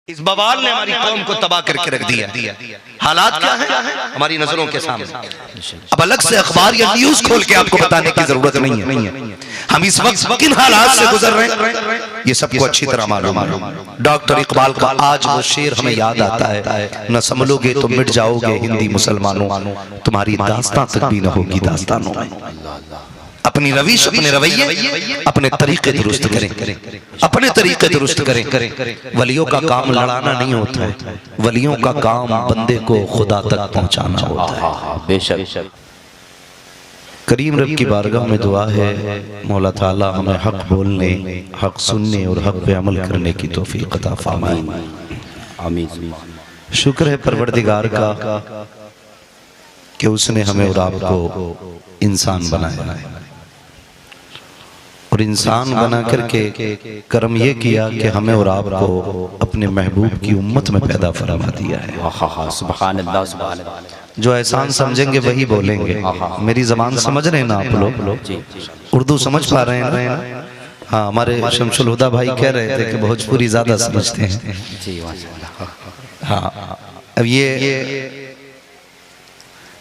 इस बवाल ने हमारी कौम को तबाह करके रख दिया। हालात क्या है हमारी नजरों के सामने। अब अलग से अखबार या न्यूज खोल के आपको बताने की जरूरत नहीं है। हम इस वक्त किन हालात से गुजर रहे हैं ये सबको अच्छी तरह मालूम है। डॉक्टर इकबाल का आज वो शेर हमें याद आता है, न संभलोगे तो मिट जाओगे हिंदी मुसलमानों, तुम्हारी दास्तां तक भी न होगी दास्तानों में। अपनी रविश, अपने रवैये, अपने तरीके दुरुस्त करें, अपने तरीके दुरुस्त करें। वलियों का काम लड़ाना नहीं होता है, वलियों का काम बंदे को खुदा तक पहुंचाना होता है। बेशक करीम रब की बारगाह में दुआ है, मौला ताला हमें हक बोलने, हक सुनने और हक पे अमल करने की तौफीक अता फरमाए। आमीन। शुक्र है परवरदिगार का कि उसने हमें और आपको इंसान बनाया और इंसान बना करके कर्म ये किया कि हमें और आपको अपने महबूब की उम्मत में पैदा फरमा दिया है। सुभान अल्लाह, सुभान अल्लाह। जो एहसान समझेंगे वही बोलेंगे। मेरी जबान समझ रहे हैं ना आप लोग? उर्दू समझ पा रहे हैं ना? हाँ, हमारे शमशुल हुदा भाई कह रहे थे कि भोजपुरी ज्यादा समझते हैं। हाँ, अब ये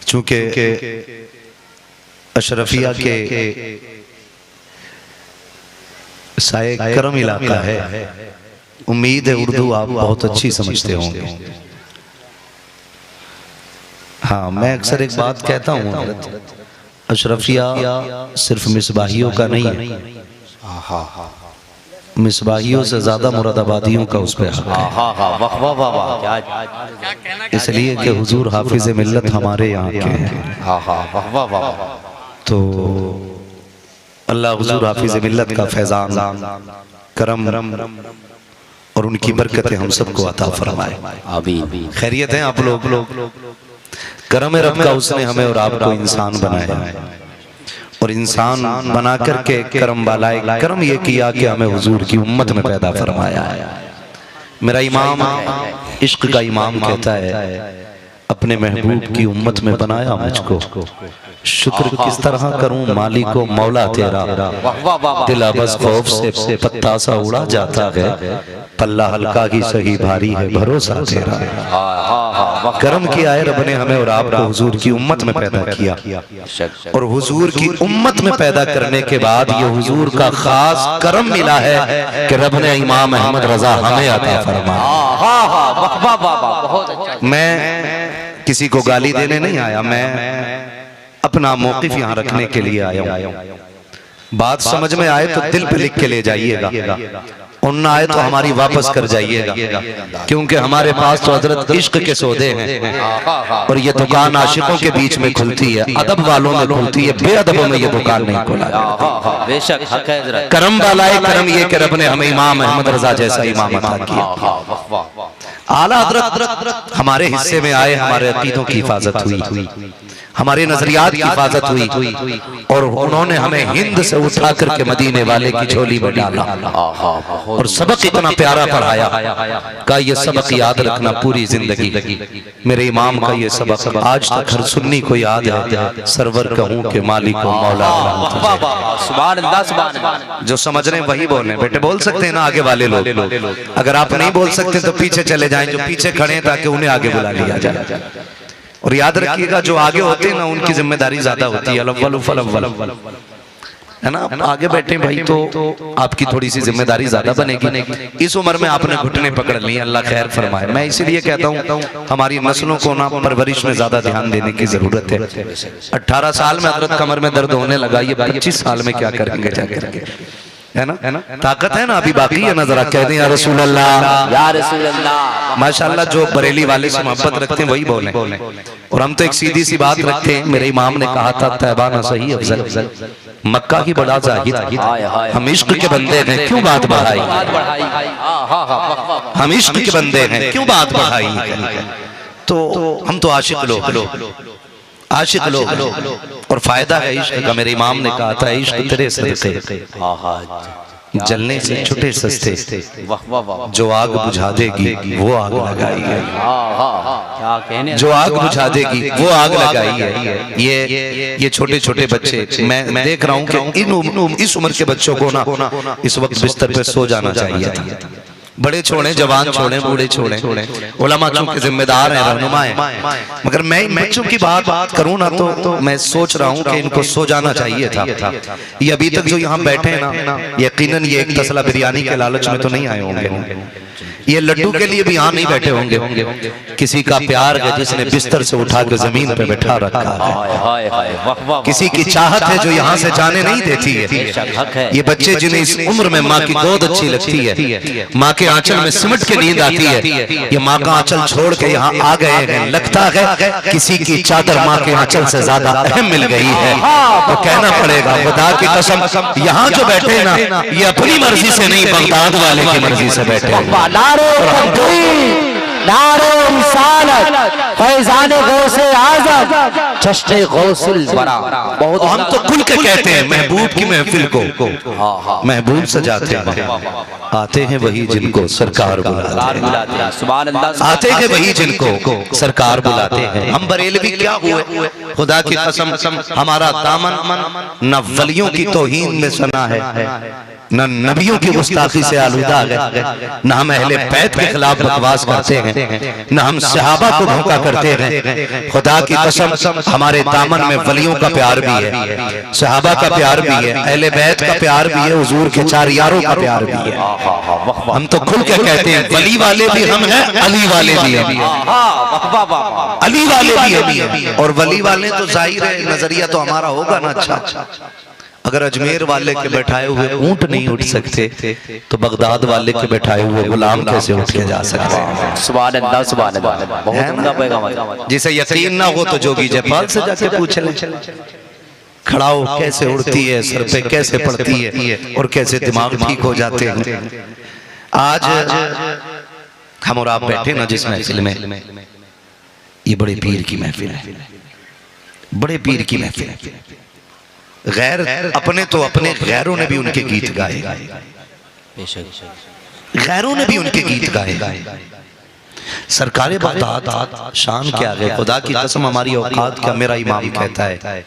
चूंकि अशरफिया के साए करम इलाका है, उम्मीद है उर्दू आप बहुत अच्छी समझते होंगे। हाँ, मैं अक्सर एक बात कहता हूँ, अशरफिया सिर्फ मिसबाहियों का नहीं है, मिसबाहियों से ज्यादा मुरादाबादियों का उस पर इसलिए कि हुजूर हाफिज मिल्लत हमारे यहाँ के हैं। तो अल्लाह हुजूर हाफिज मिल्लत का फैजान, करम और उनकी बरकतें हम सबको अता फरमाए। खैरियत है आप लोग? करम रब का उसने हमें और आपको इंसान बनाया और इंसान बना करके करम वाला करम ये किया कि हमें हुजूर की उम्मत में पैदा फरमाया है। मेरा इमाम, इश्क का इमाम कहता है, अपने महबूब की उम्मत में बनाया मुझको, शुक्र किस तरह करूं मालिको मौला तेरा, दिल बस खौफ से पत्ता सा उड़ा जाता है, पल्ला हल्का ही सही भारी है भरोसा तेरा। करम किया है रब ने हमें और आपको हुजूर की उम्मत में पैदा किया और हुजूर की उम्मत में पैदा करने के बाद ये हुजूर का खास करम मिला है कि रब ने इमाम अहमद रजा हमें अता फरमाया। मैं किसी को गाली देने नहीं आया, मैं अपना मौकिफ यहाँ रखने के लिए आया हूँ। बात समझ में आए तो दिल पे लिख के ले जाइएगा और ना आए तो हमारी वापस कर जाइएगा, क्योंकि हमारे पास तो हजरत इश्क के सौदे हैं और ये दुकान आशिकों के बीच में खुलती है, अदब वालों में खुलती है, बेअदबों में ये दुकान नहीं खुला। बेशक हक है हजरत। करम वाला है करम ये कि रब ने हमें इमाम अहमद रजा जैसा इमाम अता किया। आला हजरत हमारे हिस्से में आए, हमारे अकीदों की हिफाजत हुई, हमारे नजरियात की हिफाजत हुई और उन्होंने हमें हिंद से उठा करके मदीने वाले की झोली में डाला और सबक इतना प्यारा पढ़ाया का ये सबक याद रखना पूरी जिंदगी। मेरे इमाम का ये सबक आज तक हर सुन्नी को याद है, सरवर कहूं के मालिक को मौला। सुभान अल्लाह, सुभान अल्लाह। जो समझ रहे हैं वही बोल रहे हैं। बेटे बोल सकते हैं ना आगे वाले लोग? अगर आप नहीं बोल सकते तो पीछे चले जाएं, जो पीछे खड़े हैं, ताकि उन्हें आगे बुला लिया जाए। और याद रखिएगा जो आगे होते हैं ना उनकी जिम्मेदारी ज्यादा होती है, है ना? आगे बैठे भाई तो आपकी थोड़ी सी जिम्मेदारी ज्यादा बनेगी। इस उम्र में आपने घुटने पकड़ ली, अल्लाह खैर फरमाए। मैं इसीलिए कहता हूँ हमारी नस्लों को ना परवरिश में ज्यादा ध्यान देने की जरूरत है। 18 साल में हजरत कमर में दर्द होने लगा, ये 25 साल में क्या करेंगे जाकर? है ना? ताकत है ना, अभी बाकी है ना? जरा कह दें या रसूल अल्लाह, या रसूल अल्लाह। माशाल्लाह जो बरेली वाले से मोहब्बत रखते हैं वही बोलें। और हम तो एक सीधी सी बात रखते हैं। मेरे इमाम ने कहा था, तैबा ना सही अफजल, मक्का की बड़ा जाहिद, हम इश्क के बंदे हैं क्यों बात बढ़ाई, हम इश्क के बंदे हैं क्यों बात बढ़ाई। तो हम तो आशिक लोग और फायदा है इश्क का। मेरे इमाम ने कहा था, इश्क तेरे सदके जलने से छुटे सस्ते, जो आग बुझा देगी वो आग लगाई है, जो आग बुझा देगी वो आग लगाई है। ये छोटे छोटे बच्चे, मैं देख रहा हूँ कि इस उम्र के बच्चों को ना इस वक्त बिस्तर पे सो जाना चाहिए था। बड़े छोड़े, जवान छोड़े, बूढ़े छोड़े, उलमा चूंकि जिम्मेदार हैं, रहनुमा हैं, मगर मैं इन बच्चों की बात करूं ना तो मैं सोच रहा हूं कि इनको सो जाना चाहिए था। ये अभी तक जो यहाँ बैठे हैं ना, यकीनन ये एक तसला बिरयानी के लालच में तो नहीं आए होंगे, ये लड्डू के लिए भी यहाँ नहीं बैठे होंगे, किसी का प्यार है जिसने बिस्तर से उठा के जमीन पे बैठा रखा है, किसी की चाहत है जो यहाँ से जाने नहीं देती है। ये बच्चे जिन्हें इस उम्र में माँ की गोद अच्छी लगती है, माँ के आंचल में सिमट के नींद आती है, ये माँ का आंचल छोड़ के यहाँ आ गए हैं, लगता है किसी की चादर माँ के आंचल से ज्यादा अहम मिल गई है। तो कहना पड़ेगा खुदा की कसम, यहाँ जो बैठे ना ये अपनी मर्जी से नहीं, बगदाद वाले की मर्जी से बैठे हैं। नारे रिसालत, फैज़ाने गौसे आज़म, चश्मे गौसिल बरा। बहुत हम तो खुल के कहते हैं महबूब की महफिल को महबूब सजाते हैं, आते हैं वही जिनको सरकार बुलाते हैं, सुभान अल्लाह, आते हैं वही जिनको सरकार बुलाते हैं। हम बरेलवी क्या हुए, खुदा की कसम हमारा दामन न वलियों की तौहीन में सना है, न नबियों की गुस्ताखी से आलूदा है, न हम अहले बैत के खिलाफ बकवास करते हैं, न हम सहाबा को धोखा करते हैं। खुदा की कसम हमारे दामन में वलियों का प्यार भी है, सहाबा का प्यार भी है, अहले बैत का प्यार भी है, हुजूर के चार यारों का प्यार भी है। हम तो खुल के कहते हैं वली वाले भी हम हैं, अली वाले भी हम हैं, अली वाले भी हम हैं। और वली वाले तो जाहिर है नजरिया तो हमारा होगा ना अच्छा, अगर अजमेर वाले के बैठाए हुए ऊंट नहीं उठ सकते तो बगदाद वाले के बैठाए हुए गुलाम कैसे उठ के जा सकते हैं। सुभान अल्लाह, सुभान अल्लाह, बहुत उम्दा पैगाम। जिसे यकीन ना हो तो जोगी जयपाल से जाके पूछ ले, खड़ाओ कैसे उड़ती है, सर पे कैसे पड़ती है और कैसे दिमाग ठीक हो जाते हैं। आज हम और आप बैठे ना जिस महफिल में, ये बड़े पीर की महफिल है, बड़े पीर की महफिल है। गैर अपने तो अपने, गैरों ने भी उनके गीत गाए, गैरों ने भी उनके गीत गाए। सरकारे बगदाद शान क्या गए, खुदा की कसम हमारी औकात क्या। मेरा इमाम कहता है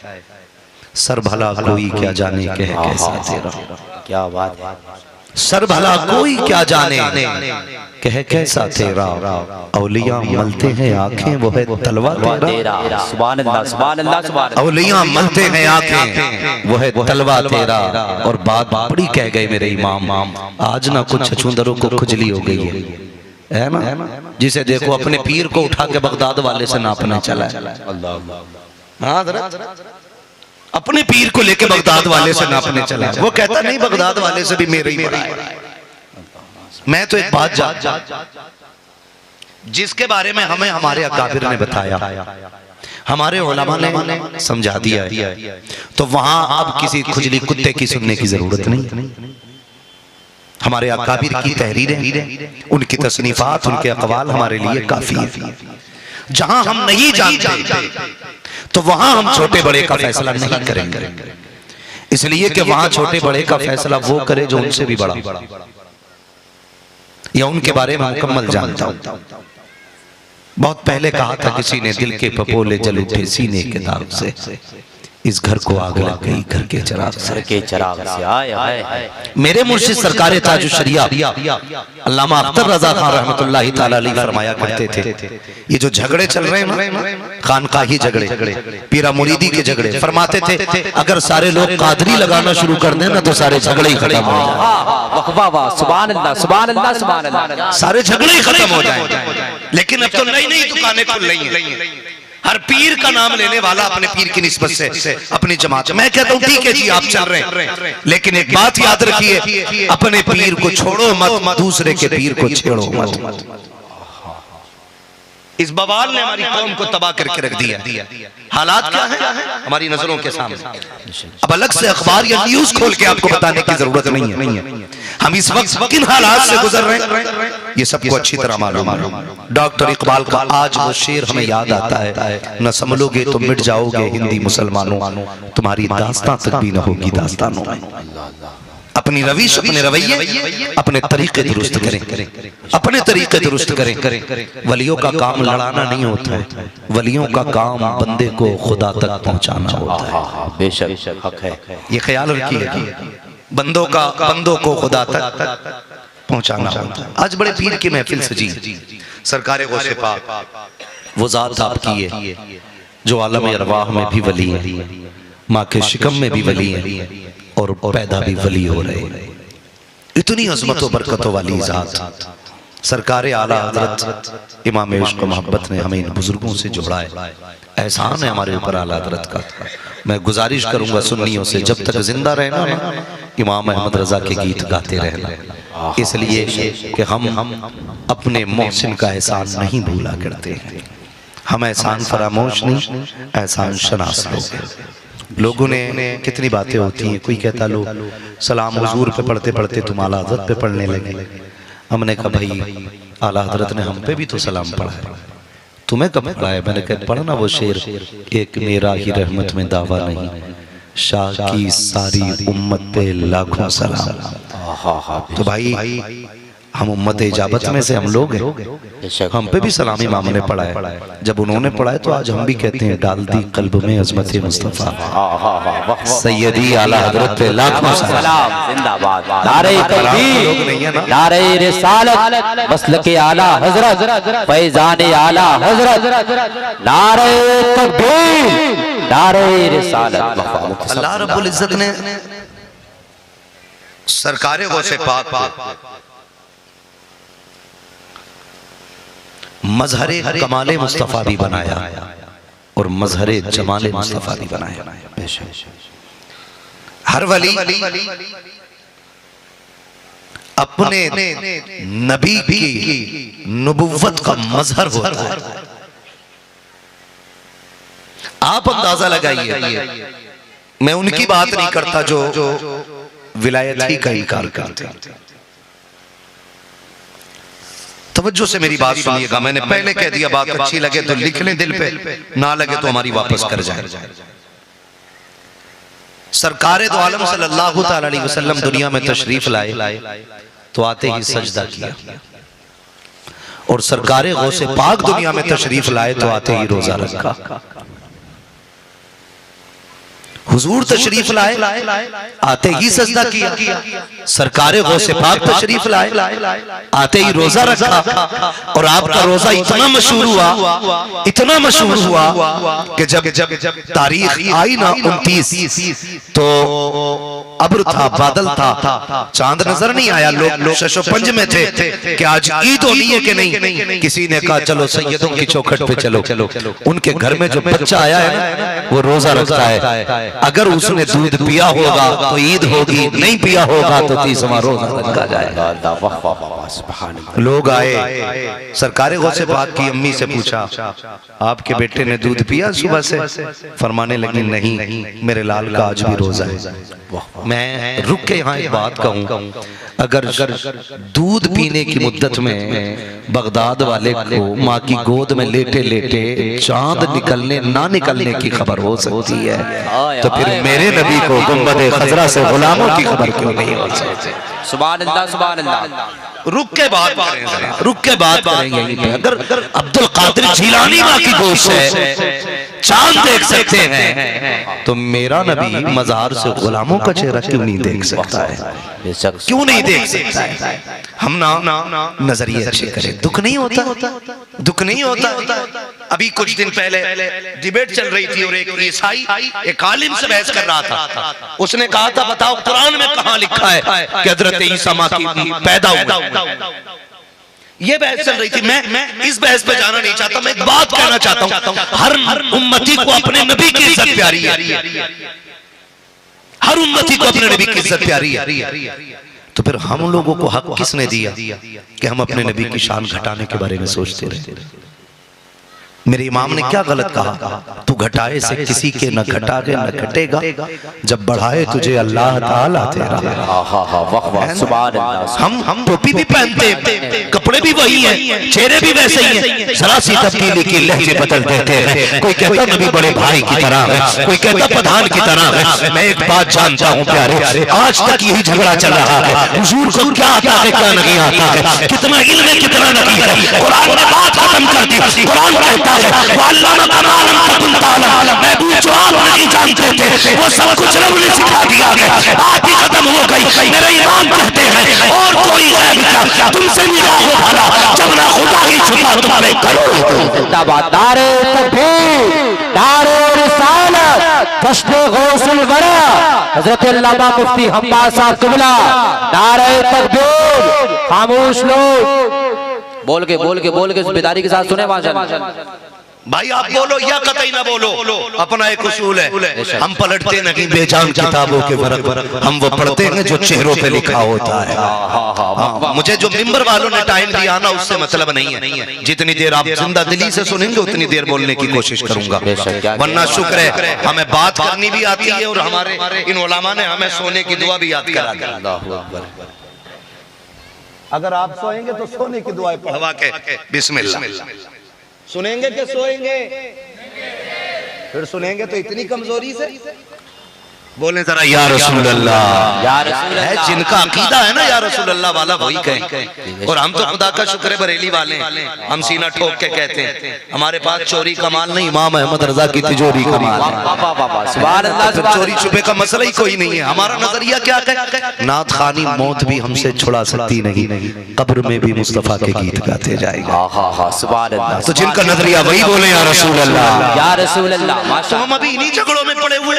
सर भला कोई क्या जाने कह कैसा तेरा, क्या बात है, सर भला कोई क्या जाने कह कैसा तेरा, औलिया मलते हैं आंखें वो है तलवा तेरा। सुभान अल्लाह, सुभान अल्लाह, सुभान अल्लाह। औलिया मलते हैं आंखें वो है तलवा तेरा। और बात बड़ी कह गए मेरे इमाम, आज ना कुछ छछूंदरों को खुजली हो गई है ना, जिसे देखो अपने पीर को उठा के बगदाद वाले से नापने चला है, अपने पीर को लेके बगदाद वाले से नापने चला। वो कहता नहीं बगदाद वाले से भी मेरे ही बड़ा है। मैं तो एक बात जान जिसके बारे में हमें हमारे अकाबिर ने बताया, हमारे उलमा ने समझा दिया है, तो वहां अब किसी खुजली कुत्ते की सुनने की जरूरत नहीं। हमारे अकाबिर की तहरीरें, उनकी तसनीफात, उनके अक़वाल हमारे लिए काफी है। जहां हम नहीं जानते तो वहां हम छोटे बड़े का फैसला नहीं करेंगे, इसलिए कि वहां छोटे बड़े का फैसला वो करे जो उनसे भी बड़ा या उनके बारे में मुकम्मल जानता हूं। बहुत पहले कहा था किसी ने, दिल के पपोले जल उठे सीने के दाग से, इस घर को आग लग गई घर के चिराग से। आए मेरे मुर्शिद सरकार ताजुश शरिया अल्लामा अख्तर रजा खान रहमतुल्लाहि ताला अलैहि फरमाया करते थे, ये जो झगड़े चल रहे हैं ना, खानकाही झगड़े, पीरा मुरीदी के झगड़े, फरमाते थे अगर सारे लोग कादरी लगाना शुरू कर दें ना तो सारे झगड़े ही खत्म हो जाए। सुभान अल्लाह, सुभान अल्लाह, सुभान अल्लाह, सारे झगड़े ही खत्म हो जाए। लेकिन अब तो नई नई दुकानें खुल रही हैं, हर पीर का नाम लेने वाला अपने पीर की निस्बत से अपनी जमात। मैं कहता हूँ ठीक है जी आप चल रहे हैं, लेकिन एक बात याद रखिए, अपने पीर को छोड़ो मत, दूसरे के पीर को छेड़ो मत। इस बवाल ने हमारी कौम को तबाह करके रख दिया। हालात क्या है हमारी नजरों के सामने, अब अलग से अखबार या न्यूज खोल के आपको बताने की जरूरत नहीं है। हम इस वक्त किन हालात से गुजर रहे हैं ये सबको अच्छी तरह मालूम है। डॉक्टर इकबाल का आज वो शेर हमें याद आता है, न संभलोगे तो मिट जाओगे हिंदी मुसलमानों, तुम्हारी दास्तां तक भी न होगी दास्तानों में। अपनी रविश, अपने रवैये, अपने तरीके दुरुस्त करें, अपने तरीके दुरुस्त करें। वलियों का काम लड़ाना नहीं होता है, वलियों का काम बंदे को खुदा तक पहुंचाना होता है। बेशक हक है, ये ख्याल रखिए, बंदों को खुदा तक पहुंचाना होता है। आज बड़े पीर की महफिल सजी, सरकारे गौसे पाक वो जात आपकी है जो आलम अरवाह में भी वली है, माँ के शिकम में भी वली है और पैदा भी वली हो रहे हैं। इतनी अजमतों बरकतों वाली जात सरकारे आला हजरत इमाम इश्क मोहब्बत ने हमें इन बुजुर्गों से जोड़ा है। एहसान है हमारे ऊपर आला हजरत का। मैं गुजारिश करूंगा सुन्नियों से, जब तक जिंदा रहना ना इमाम अहमद रजा के गीत गाते रहना, इसलिए कि हम अपने मोहसिन का एहसान नहीं भूला करते हैं। हम एहसान फरामोश नहीं, एहसान शनास लोग हैं। लोगों ने कितनी बातें होती हैं, कोई कहता लो सलाम हुजूर पे पढ़ते पढ़ते तुम आला हजरत पे पढ़ने लगे। हमने कहा भाई आला हजरत ने हम पे भी तो सलाम पढ़ा है, तुम्हें कब पढ़ा है? मैंने कहा पढ़ना वो शेर, एक मेरा ही रहमत में दावा नहीं, शाह की सारी उम्मत पे लाखों सलाम। तो भाई हम उम्मत इजाबत में से हम लोग हैं, हम पे भी सलाम इमाम ने पढ़ा है। जब उन्होंने पढ़ा है तो आज हम भी कहते हैं डाल दी कल्ब में अजमत मुस्तफा सैयदी आला हजरत पे लाखों सलाम। जिंदाबाद। नारे तकबीर, नारे रिसालत, मसलके आला हजरत, फैजान आला हजरत, नारे तकबीर, नारे रिसालत। अल्लाह रब्बुल इज्जत ने सरकारे गौसे पाक मजहरे कमाले मुस्तफा भी बनाया और मजहरे जमाले मुस्तफा भी बनाया। हर वली अपने नबी की नबुव्वत का मजहर होता है। आप अंदाजा लगाइए, मैं उनकी बात नहीं करता जो विलायत ही का इनकार करते हैं। तवज्जो से मेरी बात सुनिएगा, मैंने पहले कह दिया, बात अच्छी लगे तो लिख लें दिल पे, ना लगे तो हमारी वापस कर जाए। सरकारे दो आलम सल्लल्लाहु ताला अलैहि वसल्लम दुनिया में तशरीफ लाए तो आते ही सजदा किया, और सरकारे गौसे पाक दुनिया में तशरीफ लाए तो आते ही रोजा रखा। हुजूर तशरीफ लाए आते ही सजदा किया, सरकारे गौसे पाक तशरीफ लाए आते ही रोजा रखा। और आपका रोजा इतना मशहूर हुआ, इतना मशहूर हुआ कि जब तारीख आई ना 29 तो अब्र था, बादल था, चांद नजर नहीं आया। लोग शशोपंज में थे कि आज ईद होनी है कि नहीं। किसी ने कहा चलो सैयदों की चौखट पे चलो। उनके घर में जो बच्चा आया है ना वो रोजा रखता है, अगर उसने दूध पिया होगा तो ईद होगी, नहीं पिया होगा तो 30वां रोजा रखा जाएगा। लोग आए, सरकारे गौसे पाक की अम्मी से पूछा आपके बेटे ने दूध पिया सुबह से? फरमाने लगी नहीं, मेरे लाल का आज भी रोजा है। मैं रुक के यहाँ एक बात कहूँ, अगर दूध पीने की मुद्दत में बगदाद वाले को माँ की गोद में लेटे लेटे चांद निकलने ना निकलने की खबर हो सकती है, तो फिर मेरे नबी को गुंबद खजरा से गुलामों की खबर क्यों नहीं हो सकती? सुभान अल्लाह, सुभान अल्लाह। रुक के बात करेंगे, रुक के बात करेंगे। अगर अब्दुल कादिर जिलानी माँ की गोद से चांद देख सकते हैं तो मेरा नबी मज़ार से गुलामों का चेहरा क्यों नहीं देख सकता है? क्यों नहीं देख सकता है? हम ना नजरिए अच्छे करें। दुख नहीं होता, दुख नहीं होता। अभी कुछ दिन पहले डिबेट चल रही थी और एक ईसाई एक आलिम से बहस कर रहा था। उसने कहा था बताओ कुरान में कहाँ लिखा है कि हजरत ईसा माँ की पैदा हुआ? ये बहस चल रही थी। मैं इस बहस पे जाना नहीं चाहता, मैं एक बात कहना चाहता हूँ, हर उम्मती को अपने नबी की इज्जत प्यारी है, हर उम्मती को अपने नबी की इज्जत प्यारी है। तो फिर हम लोगों को हक किसने दिया कि हम अपने नबी की शान घटाने के बारे में सोचते रहे? मेरे इमाम ने क्या गलत कहा? तू घटाए से किसी के न घटागे न घटेगा, जब बढ़ाए तुझे अल्लाह ताला तेरा। हम टोपी भी पहनते, कपड़े भी वही हैं, चेहरे भी वैसे ही हैं, जरा सी तब्दीली की लहजे बदल देते हैं। कोई कहता नबी बड़े भाई की तरह है, कोई कहता प्रधान की तरह है। मैं एक बात जानता हूँ प्यारे, आज तक यही झगड़ा चल रहा है, हुजूर को क्या आता है क्या नहीं आता है, कितना इल्म है कितना नहीं है। कुरान ने बात खत्म कर दी। कुरान कहता है नहीं जानते थे वो सब कुछ रब ने सिखा दिया है। बात ही खत्म हो गई। मेरे इमाम कहते हैं और कोई गैब क्या तुमसे मिला हो भला जब ना खुदा ही छुपा तुम्हारे करो। जिंदाबाद नारे तकबीर, नारे रिसालत, जश्न गौसुल वरा, हजरत अल्लामा मुफ्ती हम्माद साहब किबला, नारे तकबीर। खामोश लोग बोल के बेदारी के साथ सुने माशाअल्लाह। भाई आप बोलो या कतई ना बोलो, अपना एक उसूल है। हम पलटते नहीं बेजान किताबों के वर्क, हम वो पढ़ते हैं जो चेहरों पे लिखा होता है। हाँ, मुझे जो मिंबर वालों ने टाइम दिया ना उससे मतलब नहीं है। जितनी देर आप जिंदा दिली से सुनेंगे उतनी देर बोलने की कोशिश करूंगा, वरना शुक्र है हमें बात करनी भी आती है और हमारे इन उलमा ने हमें सोने की दुआ भी याद करा दी। अगर आप सोएंगे तो सोने की दुआ पढ़वा के बिस्मिल्लाह सुनेंगे कि सोएंगे? फिर सुनेंगे तो इतनी कमजोरी से बोले जरा या रसूल अल्लाह। या रसूल है अल्लाह। जिनका अकीदा है ना या रसूल अल्लाह वाला वही कहें। और हम तो खुदा का शुक्र है बरेली वाले हम सीना ठोक के कहते हैं हमारे पास चोरी का माल नहीं, इमाम अहमद रजा की तिजोरी का माल है। सुभान अल्लाह। चोरी छुपे का मसला ही कोई नहीं है। हमारा नजरिया क्या है, नात खानी मौत भी हमसे छुड़ा सकती नहीं, कब्र में भी मुस्तफा के गीत गाते जाएगा। सुभान अल्लाह। तो जिनका नजरिया वही बोले या रसूल अल्लाह। या रसूल अल्लाह। तो हम अभी इन्हीं झगड़ों में पड़े हुए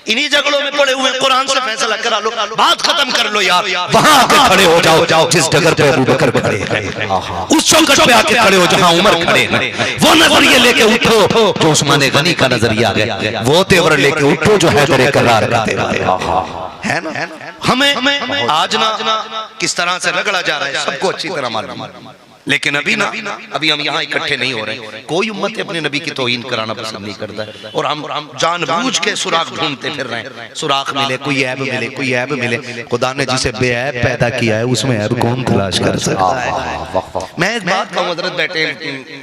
इन्हीं झगड़ों में पड़े हुए। कुरान से फैसला करा लो, बात खत्म कर लो यार। वहां आके खड़े हो जाओ जिस जगह पे अबू बकर खड़े हैं, उस चौखट पे आके खड़े हो जहां उमर खड़े हैं। वो नजरिए लेके उठो जो उस्मान गनी का नजरिया है, वो तेवर लेके उठो जो हैदर करार का तेवर है ना। हमें आज ना किस तरह से रगड़ा जा रहा है सबको अच्छी तरह मालूम है, लेकिन अभी अभी हम यहाँ इकट्ठे नहीं हो रहे। कोई उम्मत अपने नबी की तौहीन कराना पसंद नहीं करता है और हम जानबूझ के सुराख ढूंढते फिर रहे हैं। सुराख मिले, कोई ऐब मिले, कोई ऐब मिले। खुदा ने जिसे बेऐब पैदा किया है उसमें ऐब कौन तलाश कर सकता है। मैं एक बात कहूँ, हजरत बैठे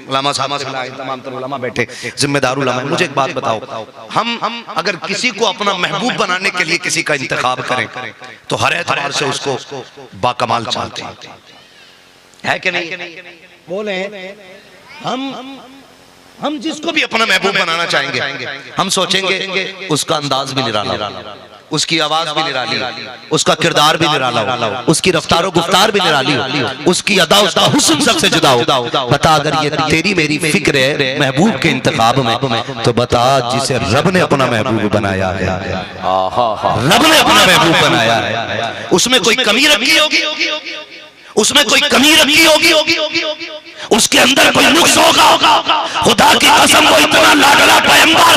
उलमा साहब तमाम उलमा बैठे जिम्मेदार उलमा, मुझे एक बात बताओ, हम अगर किसी को अपना महबूब बनाने के लिए किसी का इंतखाब करें तो हर एतबार से उसको बाकमाल चाहते हैं, है कि नहीं? बोले हम जिसको भी अपना महबूब बनाना चाहेंगे हम सोचेंगे उसका अंदाज भी निराला, उसकी आवाज भी निराली, उसका किरदार भी निराला हो, उसकी रफ्तार और गुफ्तार भी निराली हो, उसकी अदा उसका हुस्न सबसे जुदा हो। बता अगर ये तेरी मेरी फिक्र है महबूब के इंतखाब में, तो बता जिसे रब ने अपना महबूब बनाया है, रब ने अपना महबूब बनाया है, उसमें कोई कमी रखी होगी, उसमें कोई कमी रखी होगी, उसके अंदर कोई नुक्स होगा। खुदा की कसम वो इतना लाडला पैगंबर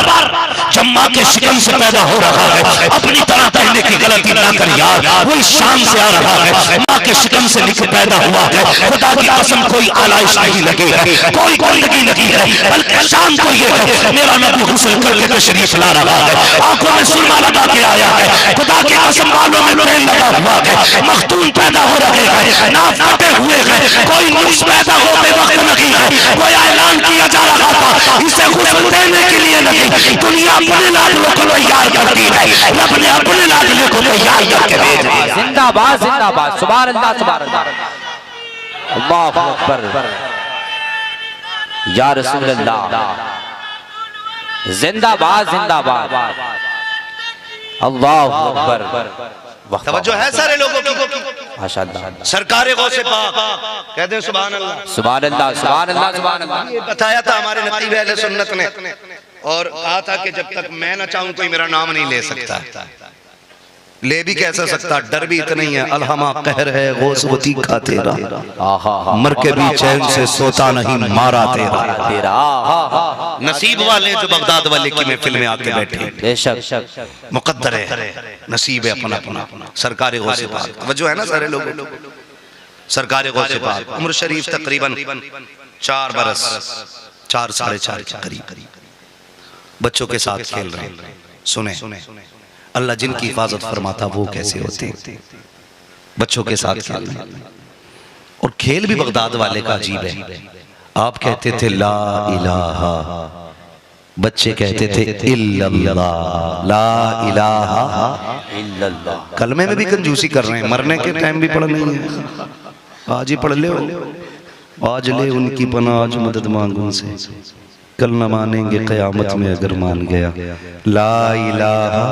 जब माँ के शिकन से पैदा हो रहा है, अपनी तरह कहने की गलती ना कर यार, वो इस शान से आ रहा है, माँ के शिकन से निकल पैदा हुआ है। खुदा की कसम कोई आलाइश नहीं लगी है, कोई गंदगी लगी है, बल्कि शान तो ये है मेरा नबी हुस्न करके तशरीफ ला रहा है, आंखों में सुरमा लगा के आया है। खुदा की कसम बालों में तेल लगा हुआ है, मखतून पैदा हो रहे हैं, नाफ फटे हुए हैं, कोई नुक्स पैदा हो वक्त नहीं है। कोई ऐलान किया जा रहा था इसे गुस्ल देने के लिए नहीं, दुनिया अपने लाडलों को तैयार करती है, रब ने अपने लाडलों को तैयार करके भेज दिया। जिंदाबाद जिंदाबाद। सुभान अल्लाह सुभान अल्लाह। अल्लाहु अकबर। या रसूल अल्लाह। जिंदाबाद जिंदाबाद। अल्लाहु अकबर। तवज्जो है सारे लोगों की। माशाअल्लाह। सरकार गौसे पाक कहते हैं सुभान अल्लाह, सुभान अल्लाह सुभान अल्लाह सुभान अल्लाह। ये बताया था हमारे नतीबे अहले सुन्नत ने और कहा था कि जब तक मैं ना चाहूं कोई मेरा नाम नहीं ले सकता, ले भी कैसा सकता, डर भी इतना ही है। अलहमा कहर है गौसवती का तेरा, मर के भी चैन से सोता नहीं मारा तेरा। नसीब वाले जो बगदाद वाले की महफिल में आके बैठे, बेशक मुकद्दर है, नसीब है अपना अपना। सरकार गौसे पाक वजह है ना सारे लोग। सरकार गौसे पाक उम्र शरीफ तकरीबन 4 बरस 4 साढ़े 4 के करीब बच्चों के साथ खेल रहे हैं। सुने अल्लाह जिनकी हिफाजत फरमाता वो कैसे होते, बच्चों के साथ खेल रहे हैं। और खेल भी बगदाद वाले का अजीब है। आप कहते थे ला इलाहा, बच्चे कहते थे इल्लल्लाह, ला इलाहा इल्लल्लाह। कलमे में भी कंजूसी कर रहे हैं, मरने के टाइम भी पढ़ नहीं है। आज ही पढ़ ले, आज ले उनकी पनाह, आज मदद मांगू से। कल न मानेंगे क़यामत में अगर मान गया। ला इलाहा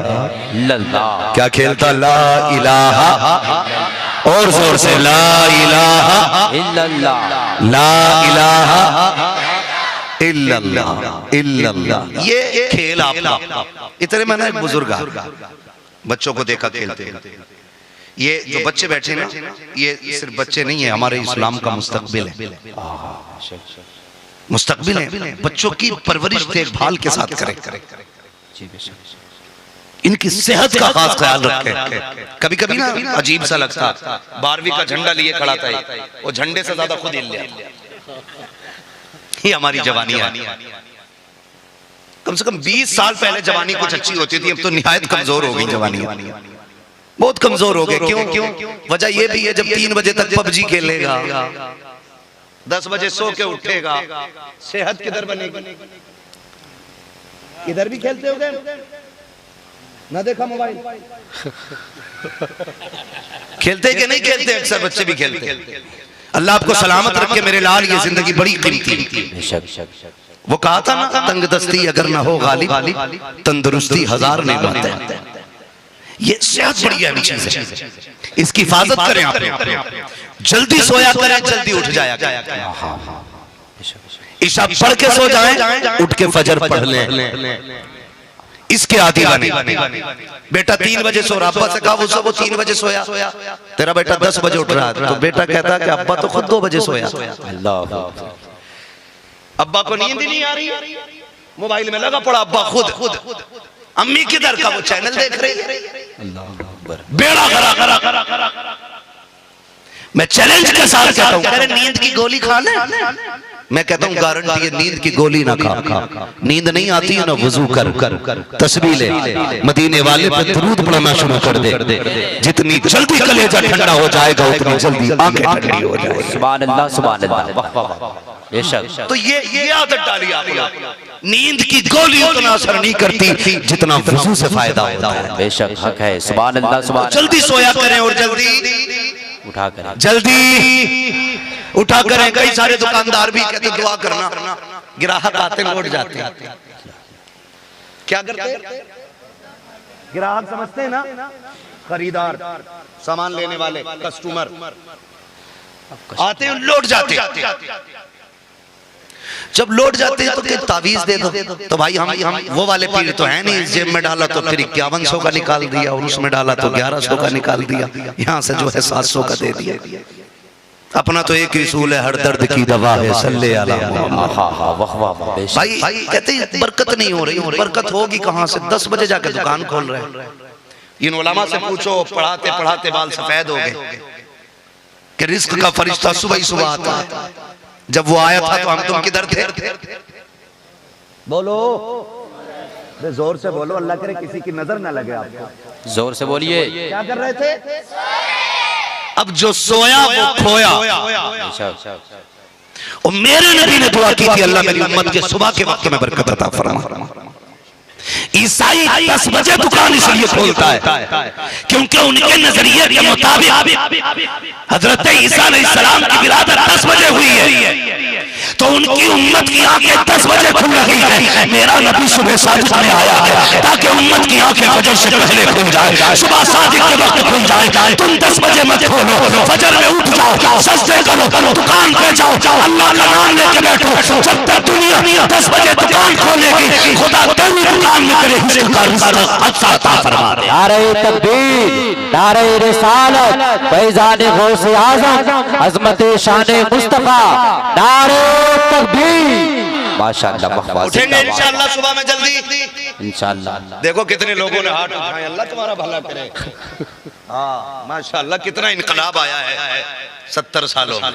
इल्लल्लाह। क्या खेलता? ला इलाहा, और जोर से ला इलाहा इल्लल्लाह। ला इलाहा इल्लल्लाह इल्लल्लाह। ये खेल आपका। इतने मैंने एक बुजुर्ग बच्चों को देखा खेलते। ये जो बच्चे बैठे ना, ये सिर्फ बच्चे नहीं है, हमारे इस्लाम का मुस्तकबिल है। मुस्तकबिल है। बच्चों की परवरिश देखभाल के साथ करें, इनकी सेहत का खास ख्याल रखें। कभी कभी ना अजीब सा लगता, 12वीं का झंडा लिए खड़ा था, वो झंडे से ज्यादा खुद हिल लिया। ये हमारी जवानी है। कम से कम 20 साल पहले जवानी कुछ अच्छी होती थी, अब तो निहायत कमजोर हो गई जवानी, बहुत कमजोर हो गए। क्यों? वजह यह भी है, जब 3 बजे तक पबजी खेलेगा, 10 बजे सो के उठेगा, सेहत किधर बनेगी? इधर भी खेलते हो गए ना, देखा मोबाइल खेलते कि नहीं खेलते? अक्सर बच्चे भी खेलते। अल्लाह आपको सलामत रखे मेरे लाल, ये जिंदगी बड़ी कीमती। वो कहा था ना, तंगदस्ती अगर ना हो गालिब, तंदुरुस्ती 1000 नेमत है। ये सेहत बड़ी अहम चीज है, इसकी हिफाजत करें आप। जल्दी सोया करें, जल्दी उठ जाया करें। ईशा पढ़ के सो जाएं, उठ के फजर पढ़ लें, इसके आदि बने। बेटा 3 बजे सो रहा, अब्बा से कहा वो 3 बजे सोया, तेरा बेटा 10 बजे उठ रहा है, तो बेटा कहता है कि अब्बा तो खुद 2 बजे सोया। अब्बा को नींद ही नहीं आ रही, मोबाइल में लगा पड़ा अब्बा खुद। अम्मी किधर का वो चैनल देख रही है। बेड़ा करा। मैं चैलेंज के साथ कहता हूं, अरे नींद की गोली खा ले। मैं कहता हूं गारंटी है, नींद की गोली ना खा। नींद नहीं आती है ना, वुजू कर तस्बीह ले, मदीने वाले पे दुरूद पढ़ना शुरू कर दे। जितनी जल्दी कलेजा ठंडा हो जाएगा, उतनी जल्दी आंखें ठंडी हो जाएगी। सुभान अल्लाह, सुभान अल्लाह। वाह वाह वाह। बेशक। तो ये आदत डाली आपने। नींद की गोली उतना असर नहीं करती जितना वुजू से फायदा होता है। बेशक हक है। सुभान अल्लाह, सुभान। जल्दी सोया करें और जल्दी उठा करें, जल्दी उठा करें। कई सारे दुकानदार भी कहते दुआ करना, ग्राहक आते लौट जाते हैं। क्या करते हैं? ग्राहक समझते हैं ना, खरीदार, सामान लेने वाले, कस्टमर आते हैं लौट जाते हैं। जब लौट जाते हैं तो क्या तावीज दे दो, तो भाई हम वो वाले पीर तो है नहीं, जेब में डाला तो फिर 5100 का निकाल दिया, और उसमें डाला तो 1100 का निकाल दिया, यहाँ से जो है 700 का दे दिया। अपना तो एक रसूल है, हर दर्द की दवा है, सल्ले अला मोहम्मद। भाई कहते हैं बरकत नहीं हो रही, बरकत होगी कहाँ से? 10 बजे जाकर दुकान खोल रहे हैं। इन उलमा से पूछो, पढ़ाते पढ़ाते बाल सफेद हो गए कि रिस्क का फरिश्ता सुबह ही सुबह आता है। जब वो आया था तो हम तुम किधर थे? बोलो, जोर से बोलो, अल्लाह करे किसी की नजर ना लगे आपको। जोर से बोलिए। क्या कर रहे थे? अब जो सोया वो खोया। और मेरे नबी ने दुआ की थी, अल्लाह मेरी उम्मत के सुबह के वक्त में बरकत अता फरमा। ईसाई 10 बजे दुकान इसलिए खोलता है क्योंकि उनके नजरिए के मुताबिक हजरत ईसा अलैहिस्सलाम की विलादत 10 बजे हुई है, तो उनकी उम्मत की आंखें 10 बजे खुल रही है। मेरा नबी सुबह सादिक में आया है ताकि उम्मत की आंखें फजर से पहले खुल जाए, सुबह सादिक के वक्त खुल जाए। तुम 10 बजे मत खोलो, फजर में उठ जाओ, सजदे करो, दुकान पे जाओ, अल्लाह का नाम लेके बैठो। जब तक दुनिया 10 बजे दुकान खोलेगी, खुदा तेरी दुकान में करे इसका रिज़्क़ अता फरमा दे। नारे तकबीर, नारे रिसालत, फैज़ान गौसे आज़म, अज़मत शान मुस्तफ़ा, नारे तकबीर। माशाअल्लाह। उठेंगे इंशाअल्लाह सुबह में जल्दी, इंशाअल्लाह। देखो कितने लोगों ने हाथ उठाए, अल्लाह तुम्हारा भला करे। हाँ माशाअल्लाह, कितना इनकलाब आया है 70 सालों में।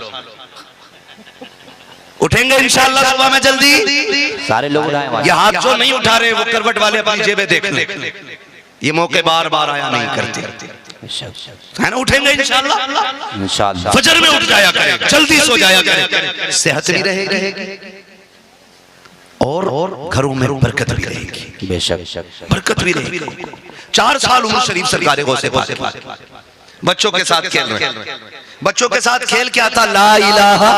उठेंगे इंशाअल्लाह सुबह में जल्दी। सारे लोग उठाए। ये हाथ जो नहीं उठा रहे वो करवट वाले अपनी जेबें देख ले, ये मौके बार बार आया नहीं करते है ना। उठेंगे इंशाअल्लाह, इंशाअल्लाह। फजर में उठ जाया करें, जल्दी सो जाया करें, सेहत भी रहेगी और घरों में बरकत भी रहेगी। बेशक बरकत भी रहेगी। 4 साल उम्र शरीफ सरकार गौसे पाक बच्चों के साथ खेल रहे हैं। बच्चों के साथ खेल क्या था? ला इलाहा,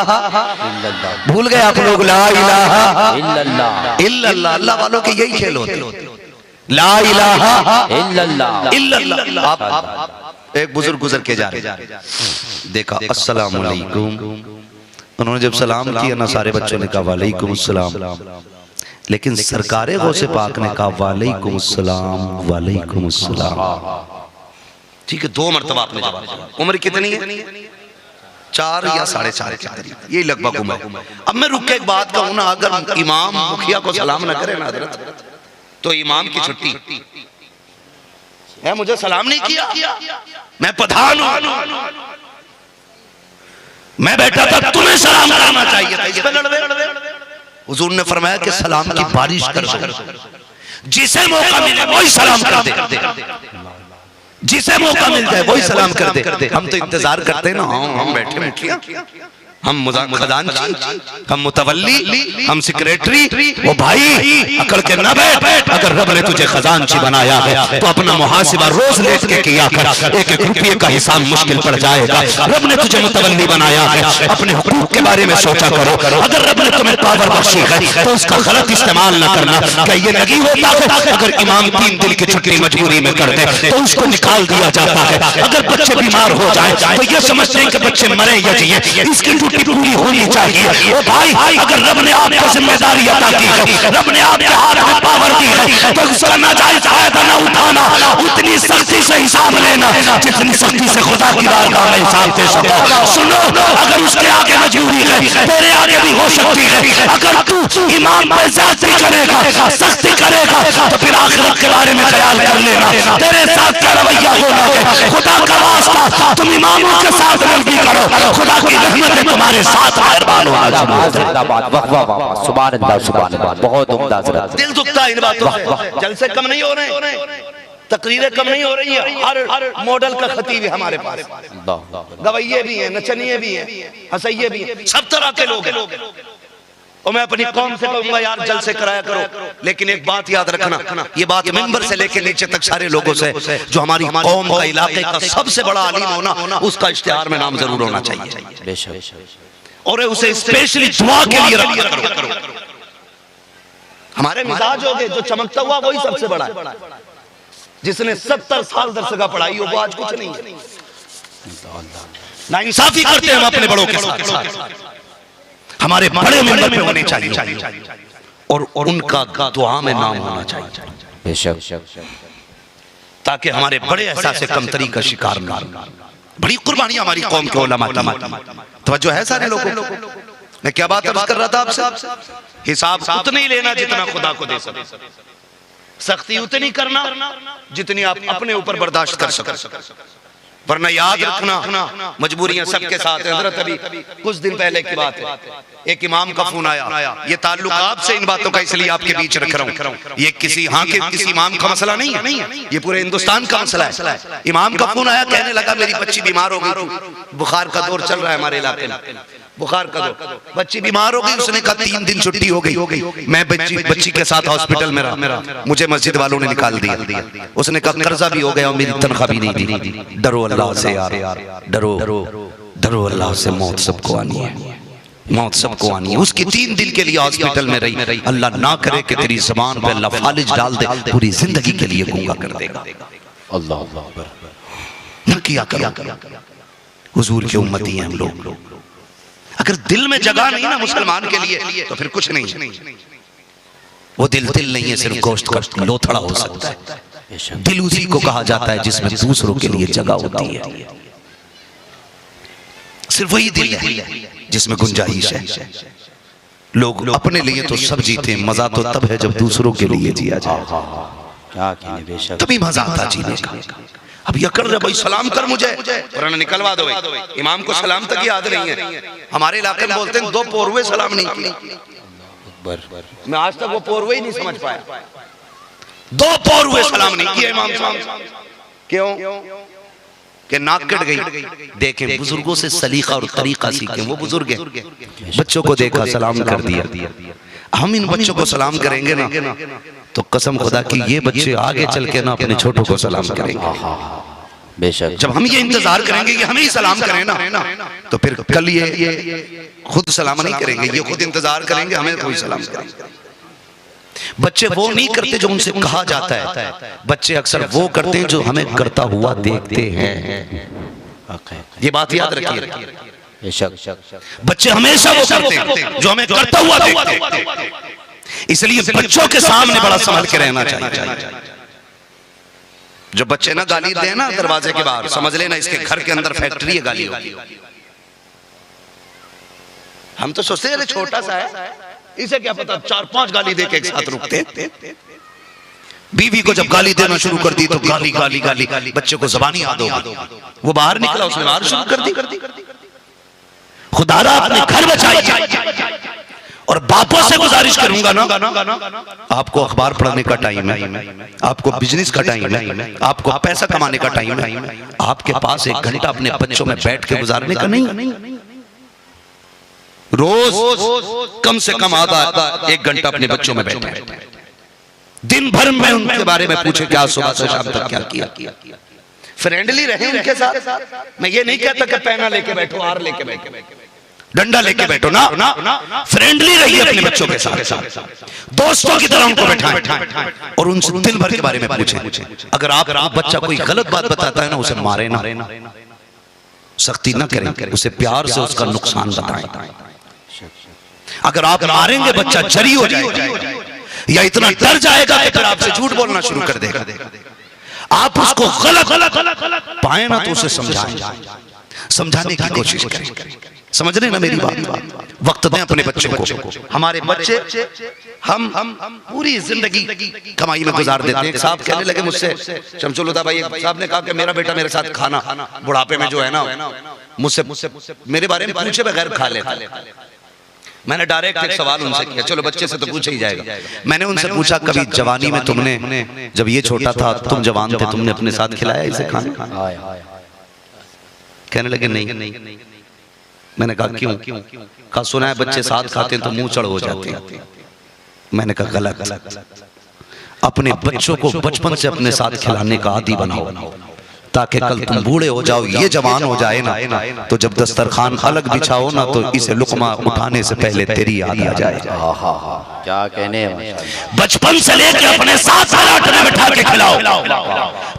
भूल गए आप लोग? ला इलाहा इल्लल्लाह। अल्लाह वालों के यही खेल होते, ला इलाहा इल्लल्लाह। आप एक बुजुर्ग गुजर के जा रहे, देखा अस्सलाम वालेकुम, उन्होंने जब सलाम किया ना सारे बच्चों ने कहा वालेकुम अस्सलाम, लेकिन सरकारे गौसे पाक ने कहा वालेकुम अस्सलाम वालेकुम अस्सलाम। ठीक है, 2 मरतबा आपने जवाब दिया। उम्र कितनी है? 4 या 4.5 के करीब, यही लगभग उम्र। अब मैं रुक के एक बात कहूं ना, अगर इमाम मुखिया को सलाम ना करे ना हजरत, तो इमाम की छुट्टी है। मुझे सलाम नहीं किया, मैं प्रधान हूं, मैं बैठा था, तुम्हें सलाम करना चाहिए था, इस पे लड़ रहे। हुजूर ने फरमाया कि सलाम की बारिश कर दो, जिसे मौका मिले वही सलाम कर दे, जिसे मौका मिल जाए वही सलाम कर दे। हम तो इंतजार करते हैं ना, हम बैठे मुखिया, हम खजानची, हम मुतवल्ली, हम सेक्रेटरी, वो भाई अकड़ के न बैठ। अगर रब ने तुझे खजानची बनाया है तो अपना मुहासिबा रोज लेट के किया कर, 1-1 रुपये का हिसाब मुश्किल पड़ जाएगा। रब ने तुझे मुतवल्ली बनाया है, अपने हुकूक के बारे में सोचा करो। अगर रब ने तुम्हें पावर बख्शी है तो उसका गलत इस्तेमाल न करना। क्या ये नहीं होता है अगर इमाम 3 दिन की छुट्टी मजबूरी में कर दे तो उसको निकाल दिया जाता है। अगर बच्चे बीमार हो जाए तो ये समझते हैं कि बच्चे मरे या जिए, इसकी पूरी होनी चाहिए। ओ भाई, अगर रब ने आपको जिम्मेदारी अता की है, रब ने आपके हाथ में पावर दी है, तो उसका नाजायज फायदा न उठाना, उतनी सख्ती से हिसाब लेना जितनी सख्ती से खुदा की बारगाह में हिसाब दे सको। सुनो, अगर उसके आगे मजबूरी है, तेरे आगे भी हो सकती है। अगर तू इमाम पर ज्यादती करेगा, सख्ती करेगा, तो फिर आखिरत के बारे में ख्याल कर लेना, तेरे साथ क्या रवैया होना है। खुदा का वास्ता तुम इमामों के साथ नरमी करो, खुदा की रहमत तुम्हारे साथ मेहरबान होगा। जिंदाबाद, वाह वाह वाह, सुभान अल्लाह सुभान अल्लाह, बहुत उम्दा हज़रत। दिल दुखता है इन बातों से। जलसे कम नहीं हो रहे, तकरीरें कम नहीं हो रही है, हर मॉडल का खतीब है हमारे पास, गवैये भी हैं, नचनिए भी हैं, हसैये भी हैं, सब तरह के लोग हैं। और मैं अपनी कौम से कहूंगा यार जलसे कराया करो, लेकिन एक बात याद रखना, ये बात मिंबर से लेके नीचे तक सारे लोगों से, जो हमारी कौम का इलाके का सबसे बड़ा आलिम होना, उसका इश्तिहार में नाम जरूर होना चाहिए, और उसे स्पेशली दुआ के लिए रखा करो। हमारे मिजाज हो गए, जो चमकता हुआ वही सबसे बड़ा है। जिसने 70 साल दरसगा पढ़ाई हो वो आज कुछ नहीं है। ना इंसाफी करते हैं हम अपने बड़ों के साथ। हमारे बड़े मिंबर पे होने चाहिए और उनका दुआ में नाम होना चाहिए, बेशक, ताकि हमारे बड़े एहसास कमतरी का शिकार ना। बड़ी कुर्बानी हमारी कौम के उलमा की। तवज्जो है सारे लोगों को? मैं क्या बात अर्ज कर रहा था आपसे? हिसाब उतना ही लेना जितना खुदा को दे सके, सख्ती उतनी करना जितनी आप अपने ऊपर बर्दाश्त कर सको। वरना याद रखना मजबूरियां सबके साथ हैं। हज़रत अभी कुछ दिन पहले की बात है, एक इमाम का फोन आया। ये ताल्लुक आपसे इन बातों का इसलिए आपके बीच रख रहा हूँ। ये किसी किसी इमाम का मसला नहीं है, ये पूरे हिंदुस्तान का मसला है। इमाम का फोन आया, कहने लगा मेरी बच्ची बीमार हो गई, बुखार का दौर चल रहा है हमारे इलाके में, बुखार का दौर, बच्ची बीमार हो गई। उसने कहा 3 दिन छुट्टी हो गई। मैं बच्ची के साथ हॉस्पिटल में रहा, मुझे मस्जिद वालों ने निकाल दिया। उसने कहा कर्जा भी हो गया और मेरी तनख्वाह भी नहीं दी। डरो अल्लाह से यार, डरो अल्लाह से, मौत सबको आनी है, मौत सबको आनी है। उसकी 3 दिन के लिए हॉस्पिटल में रही। अल्लाह ना करे कि तेरी ज़बान पे अल्लाह फालिज डाल दे, पूरी जिंदगी के लिए गूंगा कर देगा। अल्लाह न किया करो, हुजूर के उम्मती हैं हम लोग। अगर दिल में जगह नहीं ना मुसलमान के लिए तो फिर कुछ नहीं। वो दिल नहीं है, सिर्फ गोश्त का लोथड़ा हो सकता है। दिल उसी को कहा जाता है जिसमें दूसरों के लिए जगह होती है। सिर्फ वही दिल है जिसमें गुंजाइश है। लोग अपने लिए तो सब जीते हैं, मजा तो तब है जब दूसरों के लिए जिया जाए, तभी मजा आता जीने का। अब ये कर रहे भाई सलाम कर मुझे, वरना निकलवा दो भाई। इमाम को सलाम तक याद नहीं है। हमारे इलाके में बोलते हैं 2 पोरवे सलाम नहीं किए। मैं आज तक वो पोरवे ही नहीं समझ पाया। 2 पोरवे सलाम नहीं किए इमाम साहब। क्यों? कि नाक कट गई। देखें बुजुर्गों से सलीका और तरीका सीखें, वो बुजुर्ग हैं। बच्चों को देखा सलाम कर दिया। हम इन बच्चों को सलाम करेंगे ना तो कसम खुदा की ये बच्चे आगे चल के ना अपने छोटों को सलाम करेंगे। बेशक। जब हम ये इंतजार करेंगे कि हमें ही सलाम करें ना, तो फिर कल ये खुद सलाम नहीं करेंगे, ये खुद इंतजार करेंगे हमें कोई सलाम करेंगे। बच्चे वो नहीं करते जो उनसे कहा जाता है, बच्चे अक्सर वो करते हैं जो हमें करता हुआ देखते हैं। ये बात याद रखिए, बेशक। बच्चे हमेशा वो करते हैं जो हमें करता हुआ देखते हैं। इसलिए बच्चों के सामने बड़ा संभल के रहना चाहिए। जो बच्चे ना गाली दें ना दरवाजे के बाहर, समझ लेना इसके घर के अंदर फैक्ट्री है गाली होगी। हम तो सोचते हैं छोटा सा है, इसे क्या पता 4-5 गाली दे के एक साथ रुकते। बीवी को जब गाली देना शुरू कर दी तो गाली गाली गाली, बच्चे को ज़बानी याद हो गई, वो बाहर निकला, उसने बाहर शुरू कर दी। खुदारा अपने घर बचाइए। और बापों से गुजारिश करूंगा ना, आपको अखबार पढ़ने का टाइम है, आपको बिजनेस का टाइम है, आपको पैसा कमाने का टाइम है, आपके पास 1 घंटा अपने बच्चों में बैठ के गुजारने का नहीं। रोज कम से कम आधा 1 घंटा अपने बच्चों में बैठे, दिन भर में उनके बारे में पूछे क्या सुबह से शाम तक क्या किया। फ्रेंडली रहे उनके साथ। मैं ये नहीं कहता कि पैना लेके बैठो, हार लेके बैठो, डंडा लेके बैठो ना, फ्रेंडली रहिए अपने बच्चों के साथ, दोस्तों की तरह उनको बैठाएं और उनसे दिन भर के बारे में पूछें। अगर आप बच्चा कोई गलत बात बताता है ना, उसे मारे ना, सख्ती ना करें, उसे प्यार से उसका नुकसान बताएं। अगर आप मारेंगे बच्चा जरी हो जाएगा या इतना डर जाएगा कि फिर आपसे झूठ बोलना शुरू कर देगा। आप उसको गलत पाए ना तो उसे समझाने की कोशिश करें। समझ रहे ना मेरी बात? वक्त दें अपने बच्चों को। हमारे बच्चे हम पूरी जिंदगी कमाई में गुजार देते हैं। साहब कहने लगे मुझसे, शमसुल्लाह भाई साहब ने कहा कि मेरा बेटा मेरे साथ खाना बुढ़ापे में जो है ना, मुझसे मेरे बारे में पूछे बगैर खा लेता। मैंने डायरेक्ट एक सवाल उनसे किया, चलो बच्चे से तो पूछा ही जाएगा। मैंने उनसे पूछा कभी जवानी में तुमने, जब ये छोटा था तुम जवान थे, तुमने अपने साथ खिलाया इसे खाना? कहने लगे नहीं। मैंने कहा क्यों? कहा सुना है बच्चे साथ खाते हैं तो मुंह चढ़ हो जाते हैं। मैंने कहा गलत। अपने बच्चों को बचपन से अपने साथ खिलाने का आदी बनाओ, ताकि कल तुम बूढ़े हो जाओ, ये जवान हो जाए ना, तो जब दस्तरखान अलग बिछाओ ना, तो इसे लुकमा उठाने से पहले तेरी याद आ जाए। क्या कहने, बचपन से लेकर अपने साथ में बैठा के खिलाओ,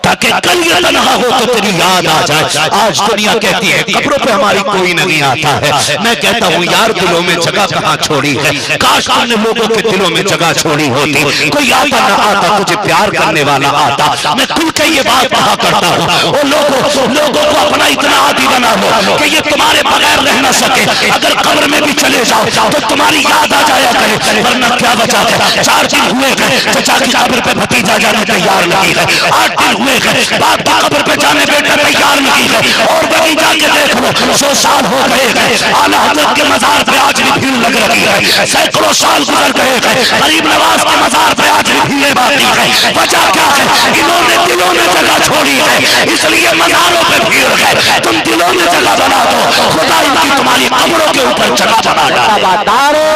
ताकि कल ये तन्हा हो तो तेरी याद आ जाए। आज दुनिया कहती है कब्रों पे हमारी कोई नहीं आता है। मैं कहता हूँ यार दिलों में जगह कहाँ छोड़ी है, काश तुमने लोगों के दिलों में जगह छोड़ी होती। कोई आता ना आता तुझे प्यार करने वाला आता। मैं खुल के ये बात कहा करता हूँ, और लोगों को अपना इतना आदी बना हो कि ये तुम्हारे बगैर रह ना सके। अगर कब्र में भी चले जाओ तो तुम्हारी याद आ जाया करे, वरना क्या बचा है? 4 दिन हुए हैं चचा की कब्र पे भतीजा जाने तैयार नहीं है, 8 दिन हुए हैं बाप की कब्र पे जाने बेटा तैयार नहीं है, और वहीं जाके देख लो 100 साल हो गए हैं, आला हज़रत के मज़ार पे आज भी भीड़ लग रही है, सैकड़ों साल गुजर गए हैं, गरीब नवाज के मज़ार पे आज भी भीड़ बाकी है। वजह क्या है? इन्होंने दिलों में जगह छोड़ी है, इसलिए मज़ारों पे भीड़ है। तुम दिलों में जगह बना दो, खुदा इनकी तुम्हारी कब्रों के ऊपर जगह बना डाले।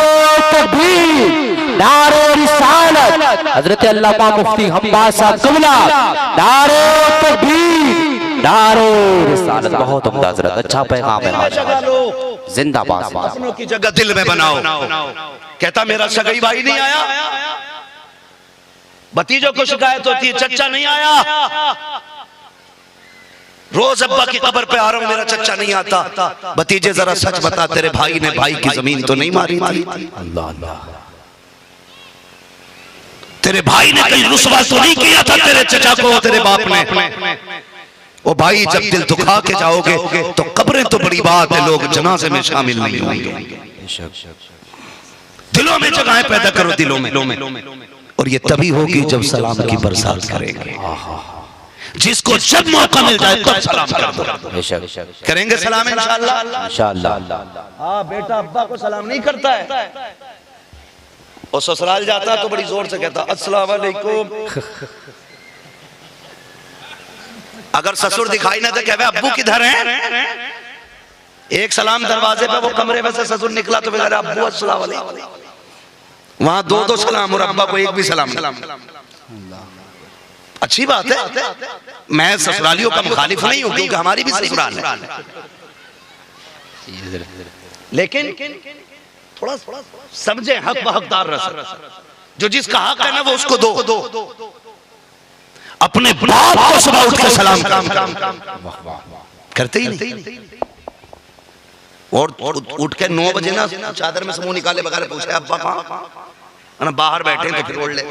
नारे रिसालत हजरत अल्लामा मुफ्ती हम्बास साहब क़िबला, नारे तकबीर, नारे रिसालत। बहुत उम्दा हजरत, अच्छा पैगाम है, जिंदाबाद। अपनों की जगह दिल में बनाओ। कहता मेरा सगाई भाई नहीं आया, भतीजों को शिकायत होती है चचा नहीं आया, रोज अब्बा की कब्र पे आ रहा हूं मेरा चचा नहीं आता। भतीजे जरा सच बता, तेरे भाई ने भाई की जमीन तो नहीं मारी थी? अल्लाह अल्लाह। तेरे भाई ने कहीं रुसवा तो नहीं किया था तेरे चचा को, तेरे बाप ने? ओ भाई जब दिल दुखा के जाओगे तो कब्रें तो बड़ी बात है, लोग जनाजे में शामिल नहीं होंगे। दिलों में जगहें पैदा करो, दिलों में। और ये तभी होगी जब सलाम की बरसात करेंगे। जिसको जब मौका मिल जाए तब सलाम कर दो। करेंगे सलाम इंशाअल्लाह। हाँ बेटा अब्बा को सलाम नहीं करता है, और ससुराल जाता तो बड़ी जोर से कहता अस्सलाम वालेकुम। अगर ससुर दिखाई ना दे कहवे अब्बू किधर हैं? एक सलाम दरवाजे पे, वो कमरे में से ससुर निकला तो कह रहा अब्बू अस्सलाम वालेकुम। वहां 2-2 सलाम, और अब्बा को एक भी सलाम। अच्छी बात है, मैं ससुरालियों का मुखालिफ नहीं हूं क्योंकि हमारी भी ससुराल है, लेकिन थोड़ा समझे हक व हकदार रस, जो जिसका हक है ना वो उसको दो। अपने बाप को सुबह उठ के सलाम करते ही नहीं, और उठ के 9 बजे ना चादर में से मुंह निकाले बगैर पूछे अब्बा कहां, बाहर बैठे तो फिर ओढ़ ले,